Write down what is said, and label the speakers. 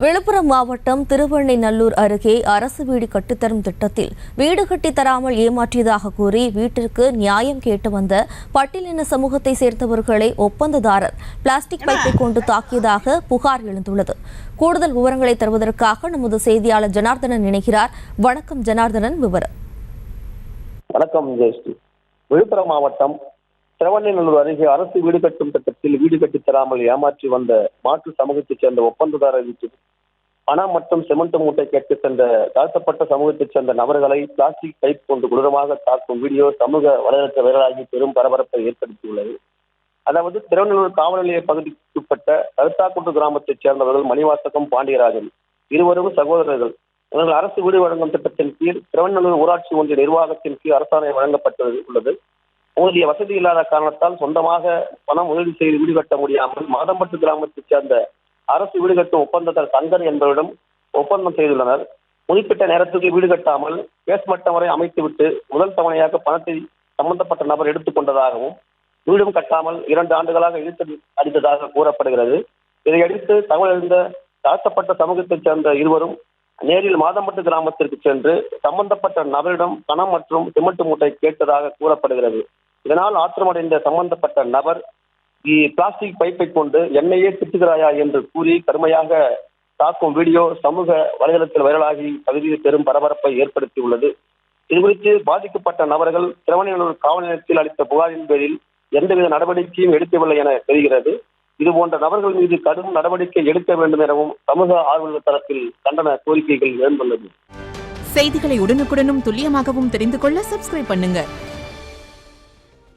Speaker 1: விழுப்புரம் மாவட்டம் திருவெண்ணெய்நல்லூர் அருகே அரசு வீடு கட்டித்தரும் திட்டத்தில் வீடு கட்டித் தராமல் ஏமாற்றியதாக கூறி வீட்டிற்கு நியாயம் கேட்டு வந்த பட்டியலின சமூகத்தை சேர்ந்தவர்களை ஒப்பந்ததாரர் பிளாஸ்டிக் பைப்பை கொண்டு தாக்கியதாக புகார் எழுந்துள்ளது. கூடுதல் விவரங்களை தருவதற்காக நமது செய்தியாளர் ஜனார்தனன் இணைகிறார். வணக்கம் ஜனார்தனன், விவரம்.
Speaker 2: வணக்கம் ஜெயஸ்ரீ. விழுப்புரம் மாவட்டம் திருவெண்ணெய்நல்லூர் அருகே அரசு வீடு கட்டும் திட்டத்தில் வீடு கட்டித் தராமல் ஏமாற்றி வந்த மாற்று சமூகத்தைச் சேர்ந்த ஒப்பந்ததாரர் வீட்டில் பணம் மற்றும் சிமெண்ட் மூட்டை கேட்டு சென்ற தாழ்த்தப்பட்ட சமூகத்தைச் சேர்ந்த நபர்களை பிளாஸ்டிக் பைப் கொண்டு கொடூரமாக தாக்கும் வீடியோ சமூக வலைதளத்தில் வைரலாகி பெரும் பரபரப்பை ஏற்படுத்தியுள்ளது. அதாவது திருவெண்ணெய்நல்லூர் காவல் நிலைய பகுதிக்குட்பட்ட கருத்தாக்குண்டு கிராமத்தைச் சேர்ந்தவர்கள் மணிவாசகம், பாண்டியராஜன் இருவரும் சகோதரர்கள். இவர்கள் அரசு வீடு வழங்கும் திட்டத்தின் கீழ் திருவெண்ணெய்நல்லூர் ஊராட்சி ஒன்றிய நிர்வாகத்தின் கீழ் அரசாணை வழங்கப்பட்டுள்ளது. போதிய வசதி இல்லாத காரணத்தால் சொந்தமாக பணம் முதலீடு செய்து வீடு கட்ட முடியாமல் மாதம்பட்டு கிராமத்தைச் சேர்ந்த அரசு வீடு கட்டும் ஒப்பந்ததாரர் தங்கர் என்பவரிடம் ஒப்பந்தம் செய்துள்ளனர். குறிப்பிட்ட நேரத்துக்கு வீடு கட்டாமல் பேஸ்மட்டம் வரை அமைத்துவிட்டு முதல் தவணையாக பணத்தை சம்பந்தப்பட்ட நபர் எடுத்துக் கொண்டதாகவும் வீடும் கட்டாமல் 2 ஆண்டுகளாக இழுத்து அடித்ததாக கூறப்படுகிறது. இதையடுத்து தகவல் அறிந்த தாழ்த்தப்பட்ட சமூகத்தைச் சேர்ந்த இருவரும் நேரில் மாதம்பட்டு கிராமத்திற்கு சென்று சம்பந்தப்பட்ட நபரிடம் பணம் மற்றும் சிமெண்ட் மூட்டை கேட்டதாக கூறப்படுகிறது. இதனால் ஆத்திரமடைந்த சம்பந்தப்பட்ட நபர் பிளாஸ்டிக் பைப்பை கொண்டு என்னையே திட்டுகிறாயா என்று கூறி கடுமையாக தாக்கும் வீடியோ சமூக வலைதளத்தில் வைரலாகி பகுதியில் பெரும் பரபரப்பை ஏற்படுத்தியுள்ளது. இதுகுறித்து பாதிக்கப்பட்ட நபர்கள் திருவெண்ணெய்நல்லூர் காவல் நிலையத்தில் அளித்த புகாரின் பேரில் எந்தவித நடவடிக்கையும் எடுக்கவில்லை என தெரிகிறது. இதுபோன்ற நபர்கள் மீது கடும் நடவடிக்கை எடுக்க வேண்டும் எனவும் சமூக ஆர்வலர் தரப்பில் கண்டன கோரிக்கைகள் எழுந்துள்ளது.
Speaker 3: செய்திகளை உடனுக்குடனும் துல்லியமாகவும் தெரிந்து கொள்ள சப்ஸ்கிரைப் பண்ணுங்க.